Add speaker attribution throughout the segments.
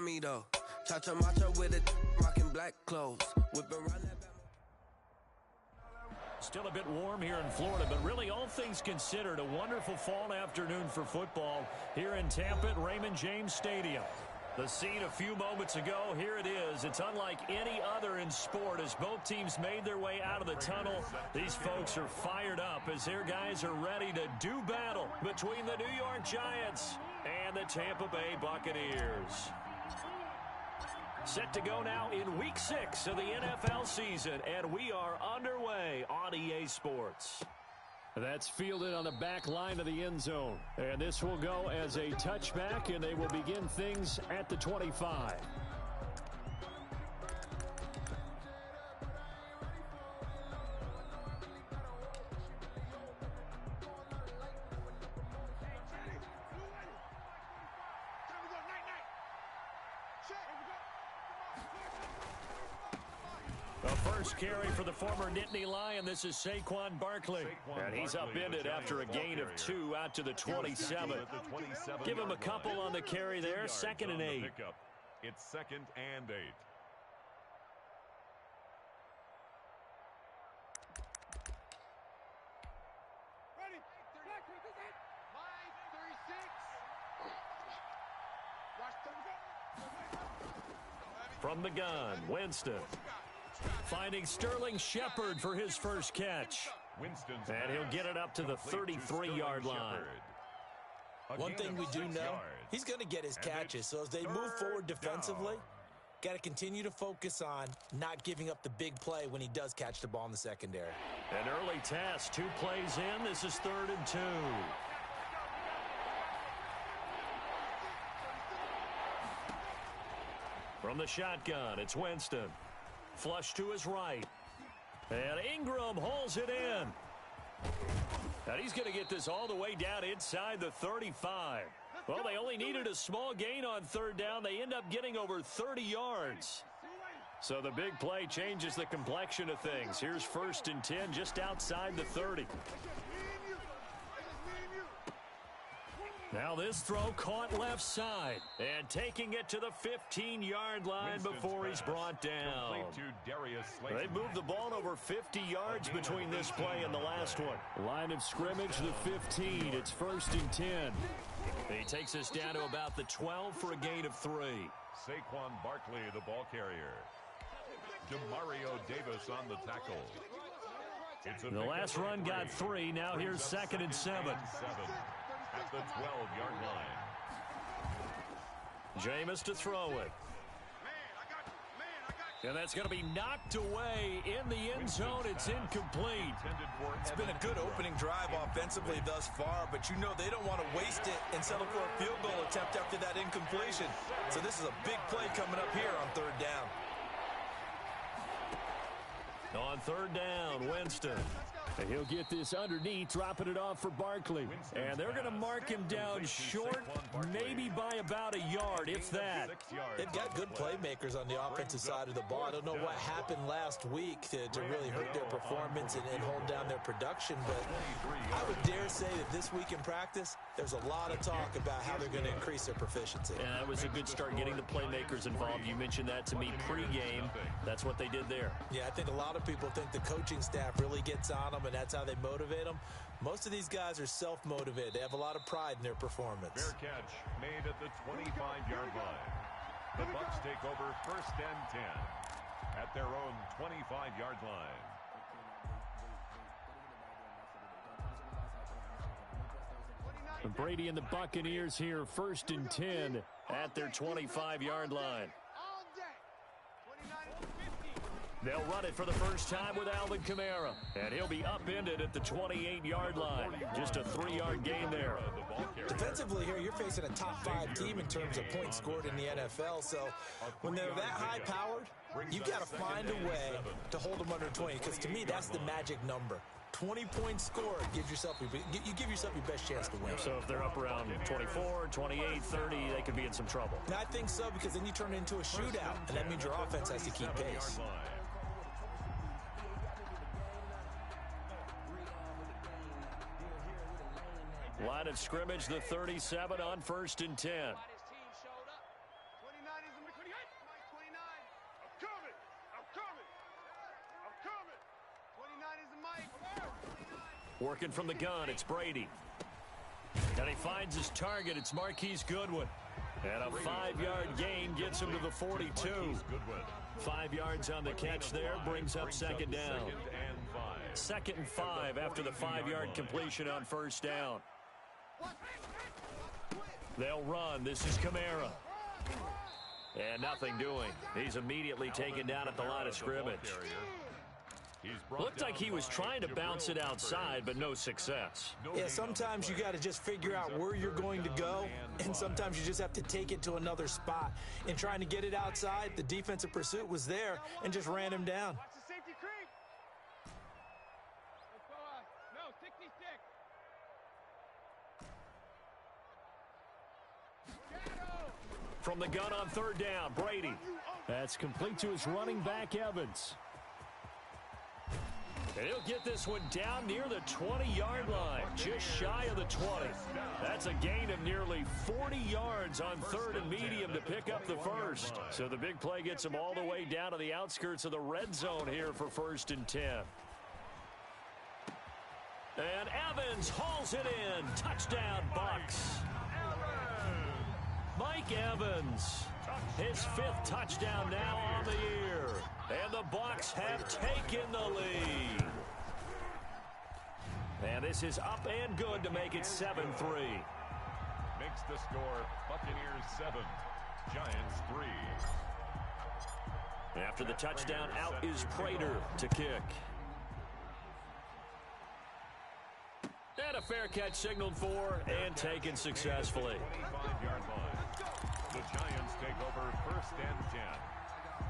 Speaker 1: me though. Cha-cha matcha with it, rocking black clothes. Whipping around that.
Speaker 2: Still a bit warm here in Florida, but really all things considered, a wonderful fall afternoon for football here in Tampa at Raymond James Stadium. The scene a few moments ago, here it is. It's unlike any other in sport as both teams made their way out of the tunnel. These folks are fired up as their guys are ready to do battle between the New York Giants and the Tampa Bay Buccaneers. Set to go now in Week 6 of the NFL season, and we are underway on EA Sports. That's fielded on the back line of the end zone. And this will go as a touchback, and they will begin things at the 25. The first carry for the former Nittany Lion. This is Saquon Barkley. And he's upended after a gain of 2 out to the 27. Give him a couple on the carry there. 2nd and 8.
Speaker 3: It's 2nd and 8.
Speaker 2: From the gun, Winston. Finding Sterling Shepard for his first catch. And he'll get it up to the 33-yard line.
Speaker 4: One thing we do know, he's going to get his catches. So as they move forward defensively, got to continue to focus on not giving up the big play when he does catch the ball in the secondary.
Speaker 2: An early test, 2 plays in. This is 3rd and 2. From the shotgun, it's Winston. Flush to his right. And Ingram hauls it in. And he's going to get this all the way down inside the 35. Well, they only needed a small gain on 3rd down. They end up getting over 30 yards. So the big play changes the complexion of things. Here's 1st and 10 just outside the 30. Now this throw caught left side. And taking it to the 15-yard line before he's brought down. They moved the ball over 50 yards between this play and the last one. Line of scrimmage, the 15. It's 1st and 10. He takes us down to about the 12 for a gain of 3.
Speaker 3: Saquon Barkley, the ball carrier. Demario Davis on the tackle.
Speaker 2: The last run got 3. Now here's 2nd and 7.
Speaker 3: At the 12-yard line.
Speaker 2: Jameis to throw it. And that's going to be knocked away in the end zone. It's incomplete.
Speaker 4: It's been a good opening drive offensively thus far, but you know they don't want to waste it and settle for a field goal attempt after that incompletion. So this is a big play coming up here on 3rd down.
Speaker 2: On 3rd down, Winston. And he'll get this underneath, dropping it off for Barkley. And they're going to mark him down short, maybe by about a yard, if that.
Speaker 4: They've got good playmakers on the offensive side of the ball. I don't know what happened last week to really hurt their performance and hold down their production, but I would dare say that this week in practice, there's a lot of talk about how they're going to increase their proficiency.
Speaker 2: And that was a good start getting the playmakers involved. You mentioned that to me pregame. That's what they did there.
Speaker 4: Yeah, I think a lot of people think the coaching staff really gets on them, and that's how they motivate them. Most of these guys are self-motivated. They have a lot of pride in their performance.
Speaker 3: Fair catch made at the 25-yard line. The Bucs take over 1st and 10 at their own 25-yard line.
Speaker 2: Brady and the Buccaneers here, 1st and 10 at their 25-yard line. They'll run it for the first time with Alvin Kamara. And he'll be upended at the 28-yard line. Just a 3-yard gain there.
Speaker 4: Defensively here, you're facing a top 5 team in terms of points scored in the NFL. So when they're that high-powered, you've got to find a way to hold them under 20. Because to me, that's the magic number. 20 points scored, you give yourself your best chance to win.
Speaker 2: So if they're up around 24, 28, 30, they could be in some trouble.
Speaker 4: And I think so, because then you turn it into a shootout, and that means your offense has to keep pace.
Speaker 2: Line of scrimmage, the 37 on 1st and 10. Working from the gun, it's Brady. And he finds his target. It's Marquise Goodwin. And a 5-yard gain gets him to the 42. 5 yards on the catch there brings up second down. 2nd and 5 after the 5-yard completion on first down. They'll run. This is Kamara. And nothing doing. He's immediately taken down at the line of scrimmage. Looked like he was trying to bounce it outside, but no success.
Speaker 4: Yeah, sometimes you got to just figure out where you're going to go, and sometimes you just have to take it to another spot. In trying to get it outside, the defensive pursuit was there and just ran him down.
Speaker 5: Watch the safety creep. Let's go. No, 60-stick.
Speaker 2: From the gun on third down, Brady. That's complete to his running back, Evans. And he'll get this one down near the 20-yard line, just shy of the 20. That's a gain of nearly 40 yards on third and medium to pick up the first. So the big play gets him all the way down to the outskirts of the red zone here for 1st and 10. And Evans hauls it in. Touchdown, Bucs. Mike Evans, his 5th touchdown now on the year. And the Bucs have taken the lead. And this is up and good to make it 7-3.
Speaker 3: Makes the score Buccaneers 7, Giants 3.
Speaker 2: After the touchdown, out is Prater to kick. And a fair catch signaled for and taken successfully.
Speaker 3: 25-yard line. The Giants take over 1st and 10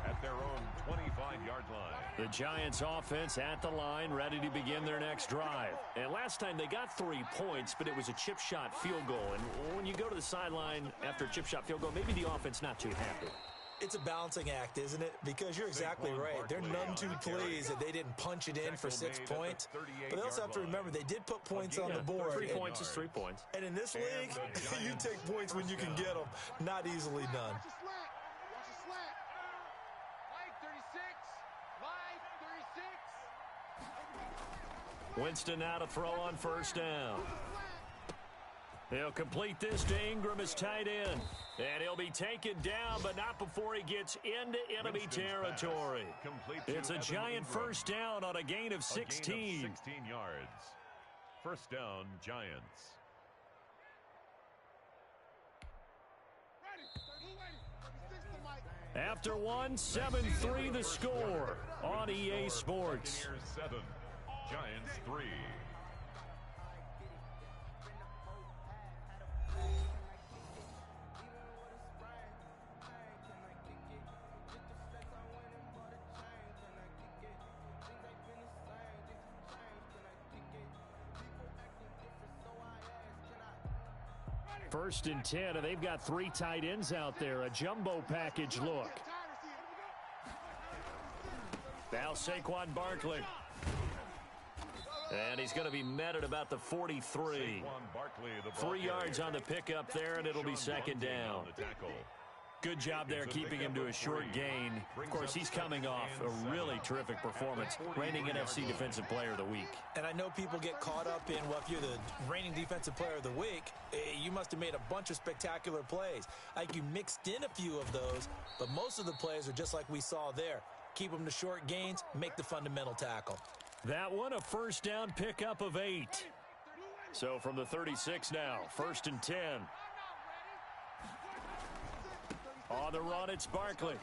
Speaker 3: at their own 25-yard line.
Speaker 2: The Giants offense at the line, ready to begin their next drive. And last time they got 3 points, but it was a chip shot field goal. And when you go to the sideline after a chip shot field goal, maybe the offense not too happy.
Speaker 4: It's a balancing act, isn't it? Because you're exactly right. They're none too pleased that they didn't punch it in for 6 points. But they also have to remember they did put points on the board.
Speaker 2: 3 points is 3 points.
Speaker 4: And in this league, you take points when you can get them. Not easily done.
Speaker 5: Watch the slant. Watch the slant. Line 36. Line 36.
Speaker 2: Winston now to throw on first down. He'll complete this to Ingram as tight end. And he'll be taken down, but not before he gets into enemy territory. It's a Giant first down on a gain of 16.
Speaker 3: 16 yards. First down, Giants.
Speaker 2: After one, 7-3 the score on EA Sports.
Speaker 3: Buccaneers 7, Giants 3.
Speaker 2: First and 10, and they've got 3 tight ends out there. A jumbo package look. Now Saquon Barkley. And he's going to be met at about the 43. 3 yards on the pickup there, and it'll be second down. Good job there keeping him to a short gain. Of course, he's coming off a really terrific performance, reigning NFC Defensive Player of the Week.
Speaker 4: And I know people get caught up in, well, if you're the reigning Defensive Player of the Week, you must have made a bunch of spectacular plays. Like you mixed in a few of those, but most of the plays are just like we saw there. Keep them to short gains, make the fundamental tackle.
Speaker 2: That one, a first down pickup of 8. So from the 36 now, 1st and 10. On the run, it's Barkley.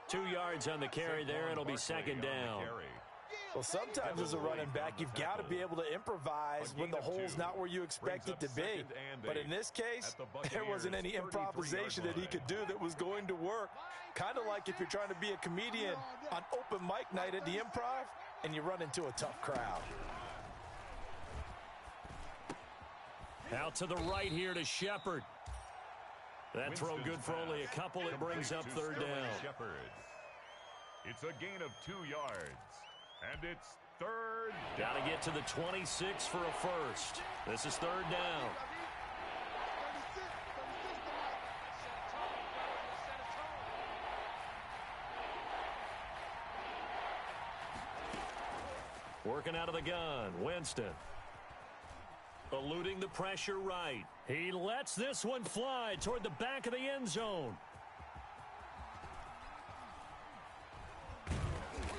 Speaker 2: 2 yards on the carry there. It'll be second down.
Speaker 4: Well, sometimes as a running back, you've got to be able to improvise when the hole's not where you expect it to be. But in this case, there wasn't any improvisation that he could do that was going to work. Kind of like if you're trying to be a comedian on open mic night at the Improv and you run into a tough crowd.
Speaker 2: Out to the right here to Shepard. That throw good for only a couple. It brings up third down.
Speaker 3: It's a gain of 2 yards. And it's third.
Speaker 2: Got to get to the 26 for a first. This is third down. Working out of the gun, Winston. Eluding the pressure right. He lets this one fly toward the back of the end zone.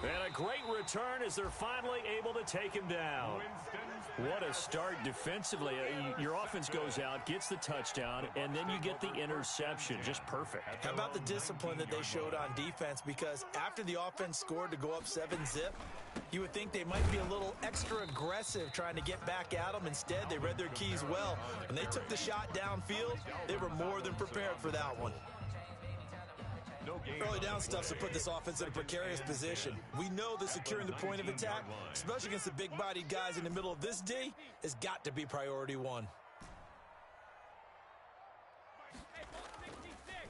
Speaker 2: And a great return as they're finally able to take him down. What a start defensively. Your offense goes out, gets the touchdown, and then you get the interception. Just perfect.
Speaker 4: How about the discipline that they showed on defense? Because after the offense scored to go up 7-zip, you would think they might be a little extra aggressive trying to get back at them. Instead, they read their keys well. When they took the shot downfield, they were more than prepared for that one. Early down stuff to put this offense in a precarious position. We know that securing the point of attack, especially against the big-bodied guys in the middle of this D, has got to be priority one.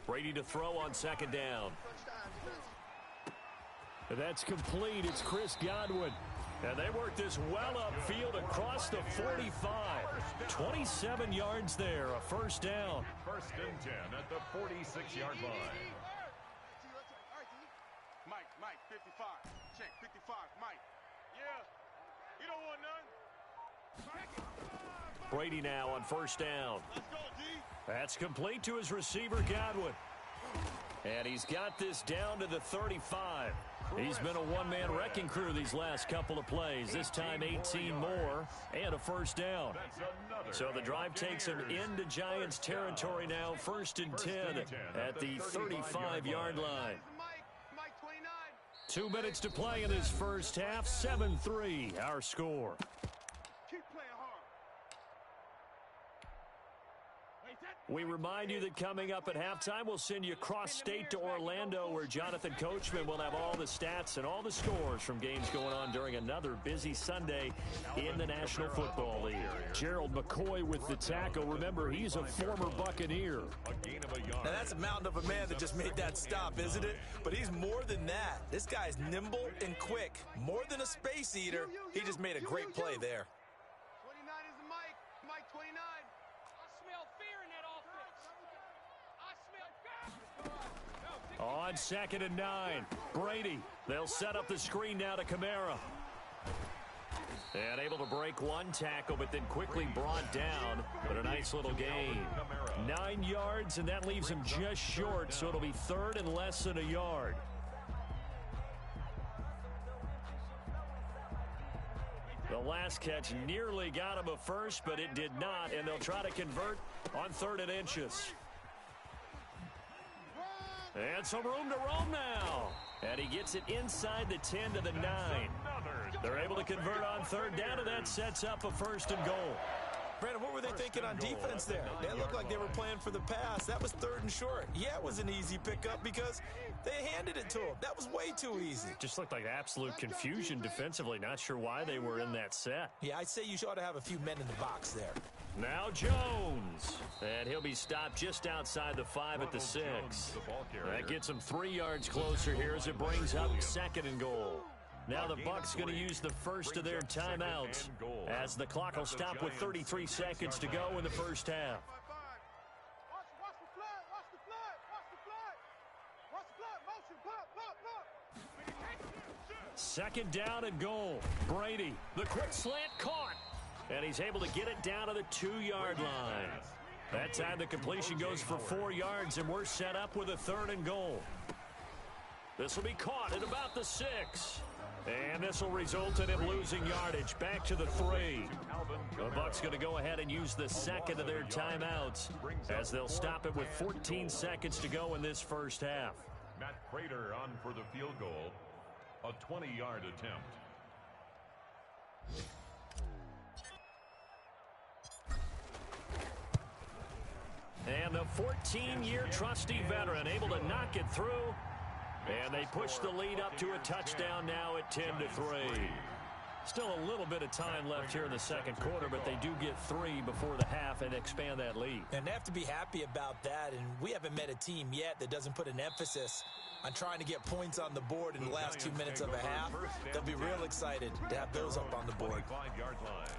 Speaker 2: Brady to throw on second down. That's complete. It's Chris Godwin. And they work this well upfield across the 45. 27 yards there, a first down.
Speaker 3: First and 10 at the 46-yard line.
Speaker 5: Mike, 55. Check, 55, Mike. Yeah, you don't want none.
Speaker 2: Brady now on first down.
Speaker 5: Let's go, D.
Speaker 2: That's complete to his receiver, Godwin. And he's got this down to the 35. He's been a one-man wrecking crew these last couple of plays. This time 18 more and a first down. So the drive takes him into Giants territory now. First and 10 at the 35-yard line. 2 minutes to play in this first half. 7-3 our score.
Speaker 5: Keep playing hard.
Speaker 2: We remind you that coming up at halftime, we'll send you cross-state to Orlando, where Jonathan Coachman will have all the stats and all the scores from games going on during another busy Sunday in the National Football League. Gerald McCoy with the tackle. Remember, he's a former Buccaneer.
Speaker 4: Now, that's a mountain of a man that just made that stop, isn't it? But he's more than that. This guy's nimble and quick. More than a space eater. He just made a great play there.
Speaker 5: 29 is the Mike. Mike 29.
Speaker 2: On second and 9, Brady. They'll set up the screen now to Kamara. And able to break one tackle, but then quickly brought down. But a nice little gain. 9 yards, and that leaves him just short, so it'll be third and less than a yard. The last catch nearly got him a first, but it did not, and they'll try to convert on 3rd and inches. And some room to roam now. And he gets it inside the 10 to the 9. They're able to convert on 3rd down, and that sets up a first and goal.
Speaker 4: Brandon, what were they thinking on defense there? They looked like they were playing for the pass. That was 3rd and short. Yeah, it was an easy pickup because they handed it to him. That was way too easy.
Speaker 2: Just looked like absolute confusion defensively. Not sure why they were in that set.
Speaker 4: Yeah, I'd say you ought to have a few men in the box there.
Speaker 2: Now Jones. And he'll be stopped just outside the 5 at the 6. That gets him 3 yards closer here as it brings up 2nd and goal. Now the Bucs going to use the first of their timeouts as the clock will stop with 33 seconds to go in the first half.
Speaker 5: Watch the flood. Watch the flood. Watch the flood. Watch the flood. Motion. Pop.
Speaker 2: 2nd down and goal. Brady, the quick slant caught. And he's able to get it down to the 2-yard line. That time the completion goes for 4 yards, and we're set up with a 3rd and goal. This will be caught at about the 6. And this will result in him losing yardage back to the 3. The Bucs going to go ahead and use the 2nd of their timeouts as they'll stop it with 14 seconds to go in this first half.
Speaker 3: Matt Prater on for the field goal. A 20-yard attempt.
Speaker 2: And the 14-year trusty veteran able to knock it through. And they push the lead up to a touchdown now at 10-3. Still a little bit of time left here in the second quarter, but they do get 3 before the half and expand that lead.
Speaker 4: And they have to be happy about that, and we haven't met a team yet that doesn't put an emphasis on trying to get points on the board in the last 2 minutes of a half. They'll be real excited to have those up on the board.
Speaker 3: 25-yard line.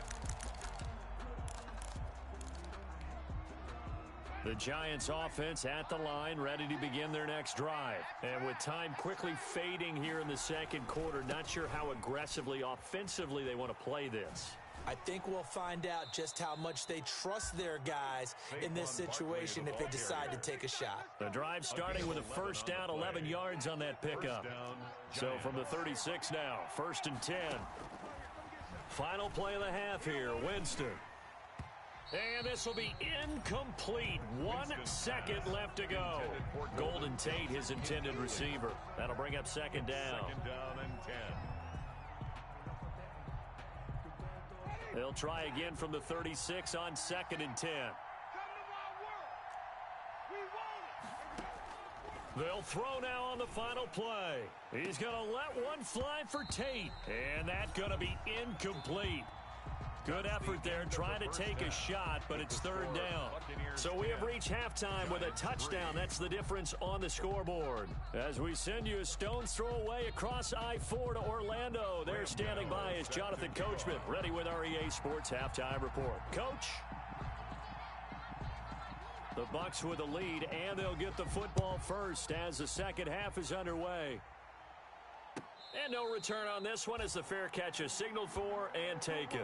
Speaker 2: The Giants offense at the line, ready to begin their next drive. And with time quickly fading here in the second quarter, not sure how aggressively, offensively they want to play this.
Speaker 4: I think we'll find out just how much they trust their guys in this situation if they decide to take a shot.
Speaker 2: The drive starting with a first down, 11 yards on that pickup. So from the 36 now, 1st and 10. Final play of the half here, Winston. And this will be incomplete. 1 second left to go. Golden Tate, his intended receiver. That'll bring up second down.
Speaker 3: Second down and 10.
Speaker 2: They'll try again from the 36 on 2nd and 10. They'll throw now on the final play. He's going to let one fly for Tate. And that's going to be incomplete. Good effort there, trying to take a shot, but it's 3rd down. So we have reached halftime with a touchdown. That's the difference on the scoreboard. As we send you a stone's throw away across I-4 to Orlando. There standing by is Jonathan Coachman, ready with our EA Sports Halftime Report. Coach? The Bucs with the lead, and they'll get the football first as the second half is underway. And no return on this one as the fair catch is signaled for and taken.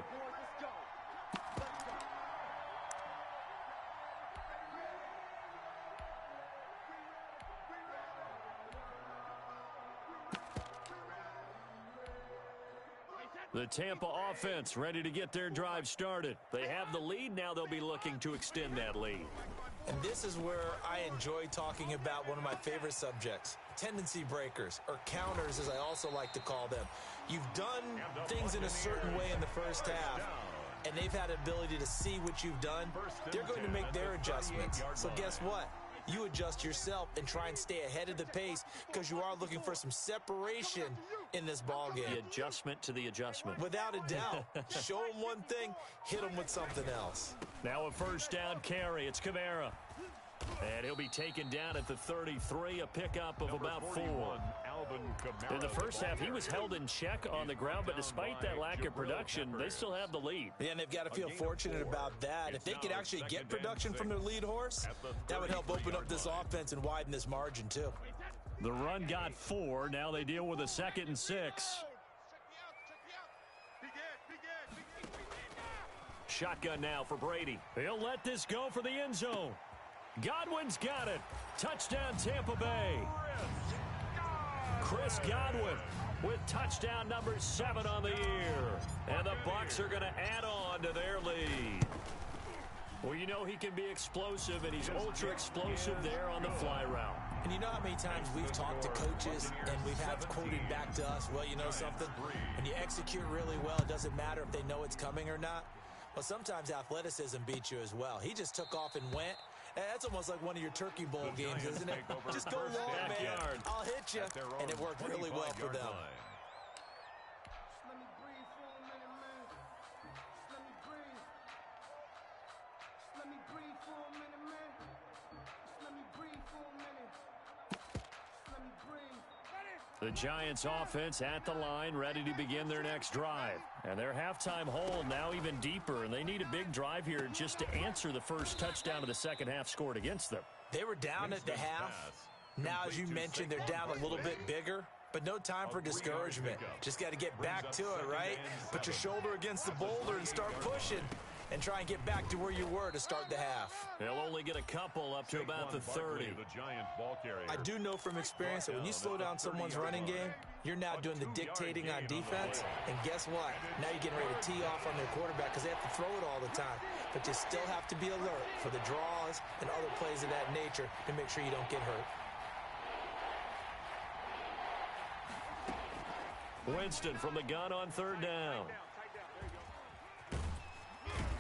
Speaker 2: The Tampa offense ready to get their drive started. They have the lead. Now they'll be looking to extend that lead.
Speaker 4: And this is where I enjoy talking about one of my favorite subjects, tendency breakers, or counters as I also like to call them. You've done things in a certain way in the first half, and they've had the ability to see what you've done. They're going to make their adjustments. So guess what? You adjust yourself and try and stay ahead of the pace because you are looking for some separation in this ball game.
Speaker 2: The adjustment to the adjustment.
Speaker 4: Without a doubt. Show them one thing, hit them with something else.
Speaker 2: Now a first down carry. It's Kamara. And he'll be taken down at the 33, a pickup of about 4. In the first half, he was held in check on the ground, but despite that lack of production, they still have the lead.
Speaker 4: Yeah, and they've got to feel fortunate about that. If they could actually get production from their lead horse, that would help open up this offense and widen this margin, too.
Speaker 2: The run got 4. Now they deal with a 2nd and 6. Shotgun now for Brady. He'll let this go for the end zone. Godwin's got it. Touchdown, Tampa Bay. Chris Godwin with touchdown number 7 on the year. And the Bucs are going to add on to their lead. Well, you know he can be explosive, and he's ultra-explosive there on the fly route.
Speaker 4: And you know how many times we've talked to coaches and we've had quoted back to us, well, you know something? When you execute really well, it doesn't matter if they know it's coming or not. Well, sometimes athleticism beats you as well. He just took off and went. That's almost like one of your Turkey Bowl games, isn't it? Just go long, man. I'll hit you. And it worked really well for them.
Speaker 2: The Giants offense at the line, ready to begin their next drive. And their halftime hole now even deeper, and they need a big drive here just to answer the first touchdown of the second half scored against them.
Speaker 4: They were down at the half. Now, as you mentioned, they're down a little bit bigger, but no time for discouragement. Just got to get back to it, right? Put your shoulder against the boulder and start pushing. And try and get back to where you were to start the half.
Speaker 2: They'll only get a couple up to about the 30.
Speaker 4: I do know from experience that when you slow down someone's running game, you're now doing the dictating on defense. And guess what? Now you're getting ready to tee off on their quarterback because they have to throw it all the time. But you still have to be alert for the draws and other plays of that nature to make sure you don't get hurt.
Speaker 2: Winston from the gun on 3rd down.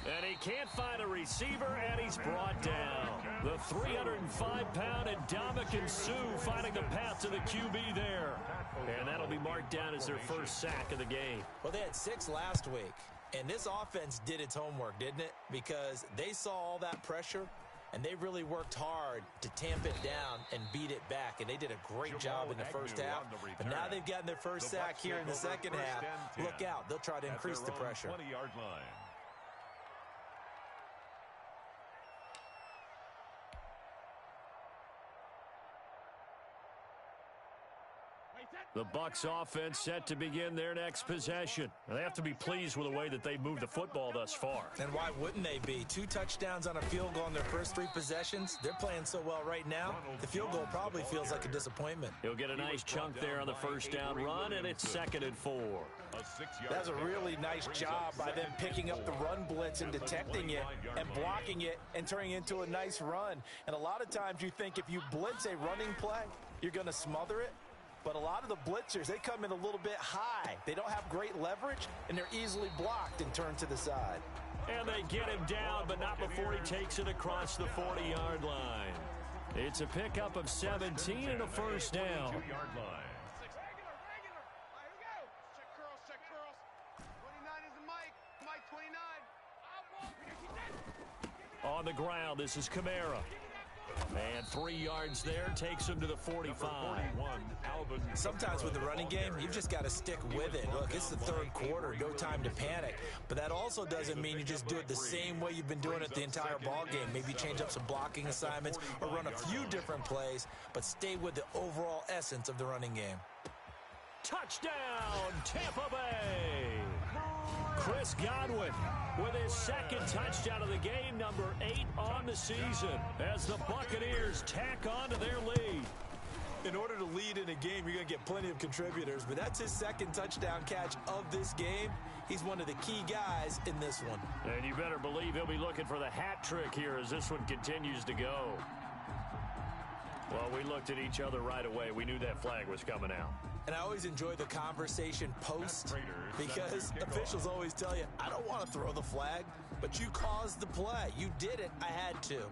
Speaker 2: And he can't find a receiver, and he's brought down. The 305-pound Ndamukong Suh finding the path to the QB there. And that'll be marked down as their first sack of the game.
Speaker 4: Well, they had 6 last week. And this offense did its homework, didn't it? Because they saw all that pressure, and they really worked hard to tamp it down and beat it back. And they did a great job in the first half. But now they've gotten their first sack here in the second half. Look out. They'll try to increase the pressure.
Speaker 3: 20-yard line.
Speaker 2: The Bucs offense set to begin their next possession. They have to be pleased with the way that they've moved the football thus far.
Speaker 4: And why wouldn't they be? 2 touchdowns on a field goal in their first 3 possessions. They're playing so well right now, the field goal probably feels like a disappointment.
Speaker 2: He'll get a nice chunk there on the first down run, and it's 2nd and 4.
Speaker 4: That's a really nice job by them picking up the run blitz and detecting it and blocking it and turning it into a nice run. And a lot of times you think if you blitz a running play, you're going to smother it. But a lot of the blitzers, they come in a little bit high. They don't have great leverage, and they're easily blocked and turned to the side.
Speaker 2: And they get him down, but not before he takes it across the 40-yard line. It's a pickup of 17 and a first down.
Speaker 3: 2-yard line.
Speaker 5: Check curls. 29 is the Mike 29.
Speaker 2: On the ground, this is Kamara. And 3 yards there takes him to the 45.
Speaker 4: Sometimes with the running game, you've just got to stick with it. Look, it's the 3rd quarter, no time to panic. But that also doesn't mean you just do it the same way you've been doing it the entire ball game. Maybe change up some blocking assignments or run a few different plays, but stay with the overall essence of the running game.
Speaker 2: Touchdown, Tampa Bay! Chris Godwin with his 2nd touchdown of the game, number 8 on the season, as the Buccaneers tack on to their lead.
Speaker 4: In order to lead in a game, you're going to get plenty of contributors, but that's his 2nd touchdown catch of this game. He's one of the key guys in this one.
Speaker 2: And you better believe he'll be looking for the hat trick here as this one continues to go. Well, we looked at each other right away. We knew that flag was coming out.
Speaker 4: And I always enjoy the conversation post because officials always tell you, I don't want to throw the flag, but you caused the play. You did it. I had to.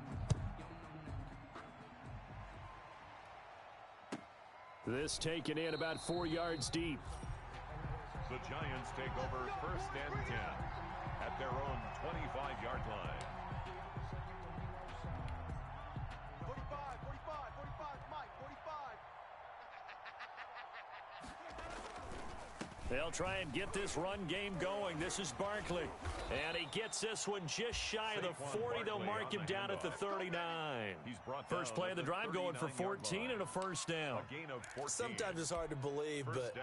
Speaker 2: This taken in about 4 yards deep.
Speaker 3: The Giants take over 1st and 10 at their own 25-yard line.
Speaker 5: 45, Mike 45.
Speaker 2: They'll try and get this run game going. This is Barkley. And he gets this one just shy of the 40. They'll mark him down at the 39. First play of the drive going for 14 and a first down.
Speaker 4: Sometimes it's hard to believe, but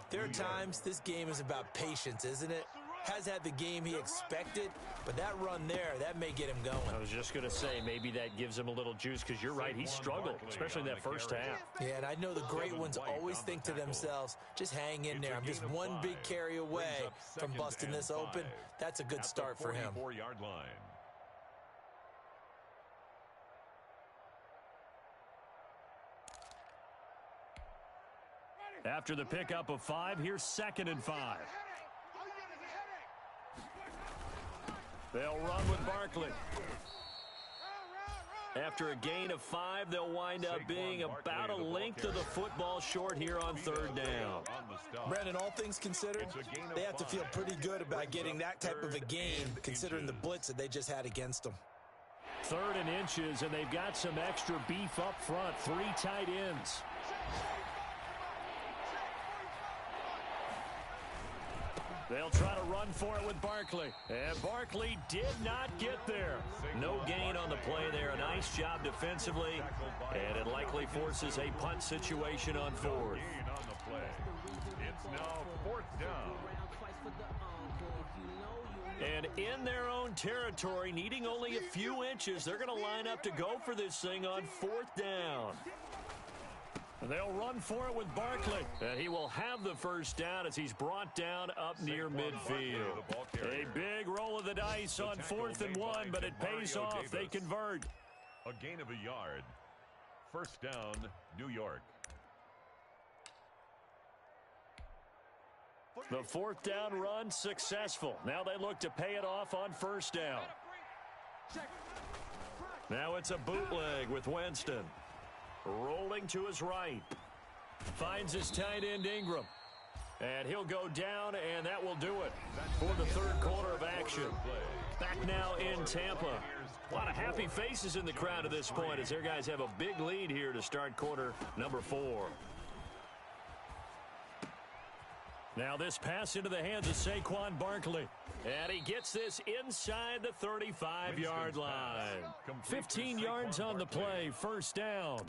Speaker 4: there are times this game is about patience, isn't it? Has had the game he expected, but that run there, that may get him going.
Speaker 2: I was just going to say, maybe that gives him a little juice because you're right, he struggled, especially in that first half.
Speaker 4: Yeah, and I know the great ones always think to themselves, just hang in there. I'm just one big carry away from busting this open. That's a good start for him.
Speaker 3: 44-yard line.
Speaker 2: After the pickup of 5, here's 2nd and 5. They'll run with Barkley. After a gain of 5, they'll wind up being about a length of the football short here on 3rd down.
Speaker 4: Brandon, all things considered, they have to feel pretty good about getting that type of a gain, considering the blitz that they just had against them.
Speaker 2: 3rd and inches, and they've got some extra beef up front. 3 tight ends. They'll try to run for it with Barkley. And Barkley did not get there. No gain on the play there. A nice job defensively. And it likely forces a punt situation on 4th.
Speaker 3: It's now 4th down.
Speaker 2: And in their own territory, needing only a few inches, they're going to line up to go for this thing on 4th down. They'll run for it with Barkley. And he will have the first down as he's brought down up near midfield. A big roll of the dice on 4th and 1, but it pays off. They convert.
Speaker 3: A gain of a yard. First down, New York.
Speaker 2: The 4th down run successful. Now they look to pay it off on 1st down. Now it's a bootleg with Winston. Rolling to his right. Finds his tight end Ingram. And he'll go down, and that will do it for the 3rd quarter of action. Back now in Tampa. A lot of happy faces in the crowd at this point as their guys have a big lead here to start quarter number 4. Now this pass into the hands of Saquon Barkley. And he gets this inside the 35-yard line. 15 yards on the play, first down.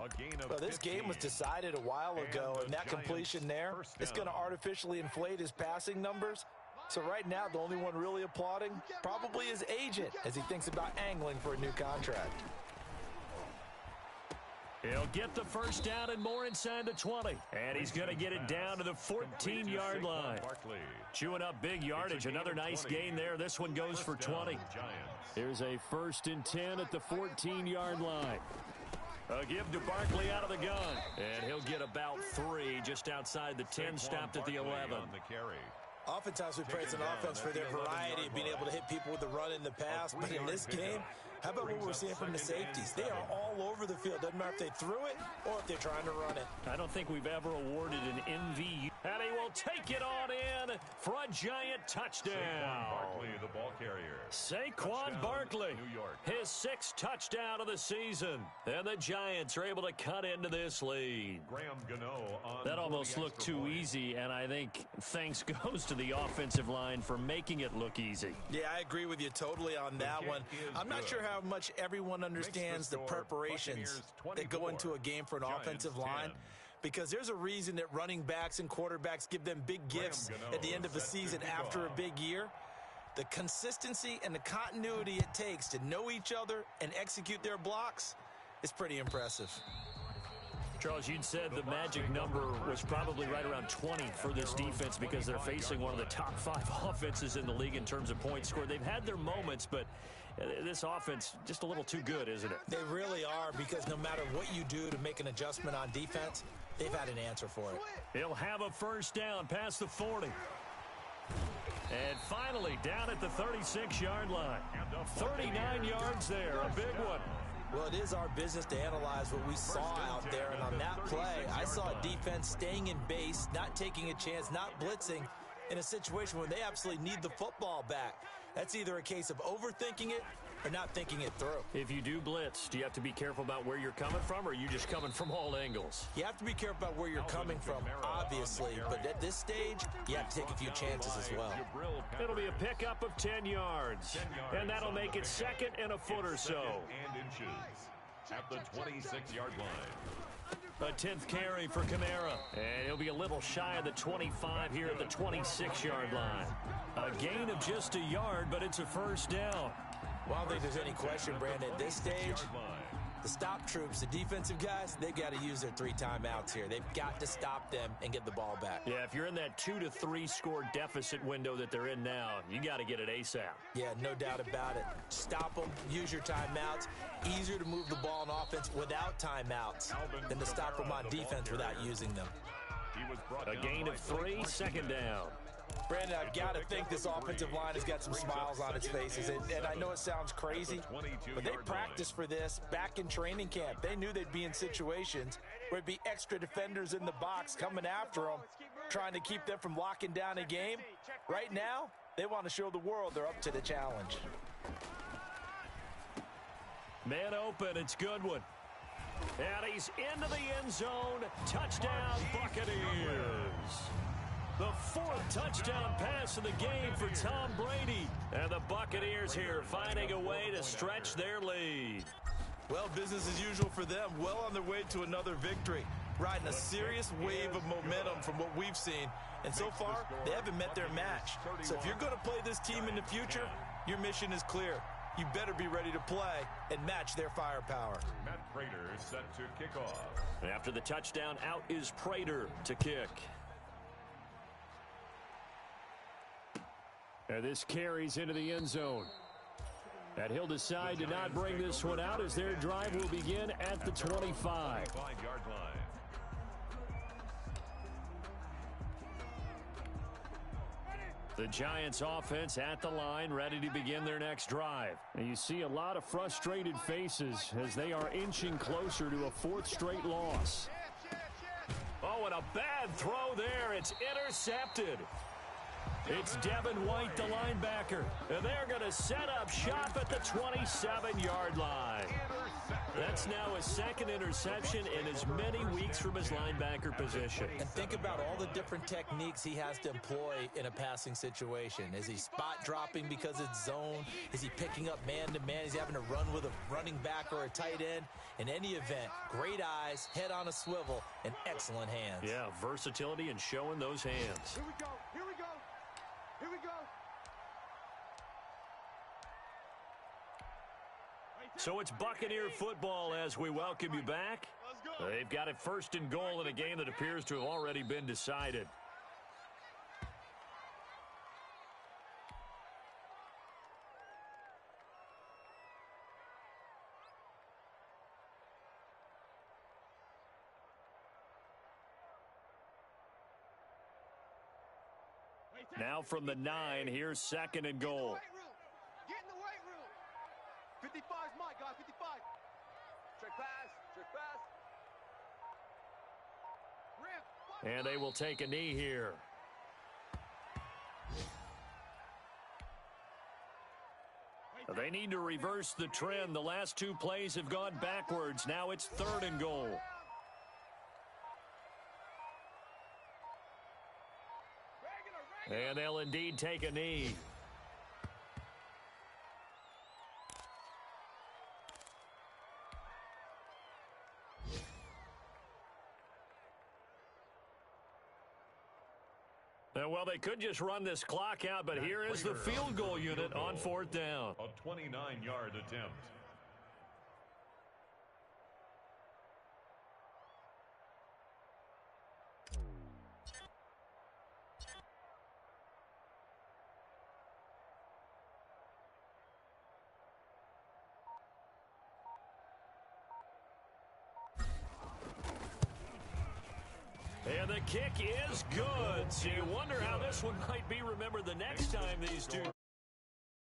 Speaker 4: Well, this game was decided a while ago, and that completion there is going to artificially inflate his passing numbers. So right now, the only one really applauding probably his agent as he thinks about angling for a new contract.
Speaker 2: He'll get the first down and more inside the 20. And he's going to get it down to the 14-yard line. Chewing up big yardage. Another nice gain there. This one goes for 20. Here's a 1st and 10 at the 14-yard line. A give to Barkley out of the gun. And he'll get about 3 just outside the 10, stopped at the 11.
Speaker 4: Oftentimes we praise an offense for their variety of being able to hit people with the run and the pass. But in this game, how about what we're seeing from the safeties? They are all over the field. Doesn't matter if they threw it or if they're trying to run it.
Speaker 2: I don't think we've ever awarded an MVU. And he will take it on in for a giant touchdown.
Speaker 3: Saquon Barkley, the ball carrier.
Speaker 2: Saquon Barkley, his 6th touchdown of the season. And the Giants are able to cut into this lead. That almost looked too easy, and I think thanks goes to the offensive line for making it look easy.
Speaker 4: Yeah, I agree with you totally on that one. I'm not sure how much everyone understands the preparations that go into a game for an offensive line, because there's a reason that running backs and quarterbacks give them big gifts at the end of the season after a big year. The consistency and the continuity it takes to know each other and execute their blocks is pretty impressive.
Speaker 2: Charles, you'd said the magic number was probably right around 20 for this defense because they're facing one of the top 5 offenses in the league in terms of points scored. They've had their moments, but this offense just a little too good, isn't it?
Speaker 4: They really are, because no matter what you do to make an adjustment on defense, they've had an answer for it.
Speaker 2: He'll have a first down past the 40. And finally, down at the 36-yard line. 39 yards there, a big one.
Speaker 4: Well, it is our business to analyze what we saw out there, and on that play, I saw a defense staying in base, not taking a chance, not blitzing in a situation where they absolutely need the football back. That's either a case of overthinking it or not thinking it through.
Speaker 2: If you do blitz, do you have to be careful about where you're coming from, or are you just coming from all angles?
Speaker 4: You have to be careful about where you're coming from, obviously, but at this stage, you have to take a few chances as well.
Speaker 2: It'll be a pickup of 10 yards, and that'll make it 2nd and a foot or so.
Speaker 3: At the 26-yard line.
Speaker 2: A 10th carry for Kamara, and he'll be a little shy of the 25 here at the 26-yard line. A gain of just a yard, but it's a first down.
Speaker 4: Well, I don't think there's any question, Brandon, at this stage, the stop troops, the defensive guys, they've got to use their 3 timeouts here. They've got to stop them and get the ball back.
Speaker 2: Yeah, if you're in that 2 to 3 score deficit window that they're in now, you got to get it ASAP.
Speaker 4: Yeah, no doubt about it. Stop them, use your timeouts. Easier to move the ball on offense without timeouts than to stop them on defense without using them.
Speaker 2: A gain of 3, 2nd down.
Speaker 4: Brandon, I've got to think this offensive line has got some smiles on its faces. And I know it sounds crazy, but they practiced for this back in training camp. They knew they'd be in situations where it'd be extra defenders in the box coming after them, trying to keep them from locking down a game. Right now, they want to show the world they're up to the challenge.
Speaker 2: Man open, it's Goodwin. And he's into the end zone. Touchdown, Buccaneers. The 4th touchdown pass of the game for Tom Brady. And the Buccaneers here finding a way to stretch their lead.
Speaker 4: Well, business as usual for them. Well on their way to another victory. Riding a serious wave of momentum from what we've seen. And so far, they haven't met their match. So if you're going to play this team in the future, your mission is clear. You better be ready to play and match their firepower.
Speaker 3: Matt Prater is set to kick off.
Speaker 2: And after the touchdown, out is Prater to kick. And this carries into the end zone. And he'll decide to not bring this one out as their drive will begin at the 25.
Speaker 3: 25-yard line.
Speaker 2: The Giants offense at the line, ready to begin their next drive. And you see a lot of frustrated faces as they are inching closer to a 4th straight loss. Oh, and a bad throw there. It's intercepted. It's Devin White, the linebacker. And they're going to set up shop at the 27-yard line. That That's now his second interception in as many weeks from his linebacker position.
Speaker 4: And think about all the different techniques he has to employ in a passing situation. Is he spot dropping because it's zone? Is he picking up man-to-man? Is he having to run with a running back or a tight end? In any event, great eyes, head on a swivel, and excellent hands.
Speaker 2: Yeah, versatility and showing those hands.
Speaker 5: Here we go. Here we go. Here we go.
Speaker 2: So it's Buccaneer football as we welcome you back. They've got it 1st and goal in a game that appears to have already been decided. Now from the 9, here's 2nd and goal.
Speaker 5: Get in the weight room. 55's my guy, 55. Check pass, check pass.
Speaker 2: And they will take a knee here. They need to reverse the trend. The last 2 plays have gone backwards. Now it's 3rd and goal. And they'll indeed take a knee. Well, they could just run this clock out, but here is the field goal unit on 4th down.
Speaker 3: A 29-yard attempt.
Speaker 2: And the kick is good. So you wonder how this one might be remembered the next time these two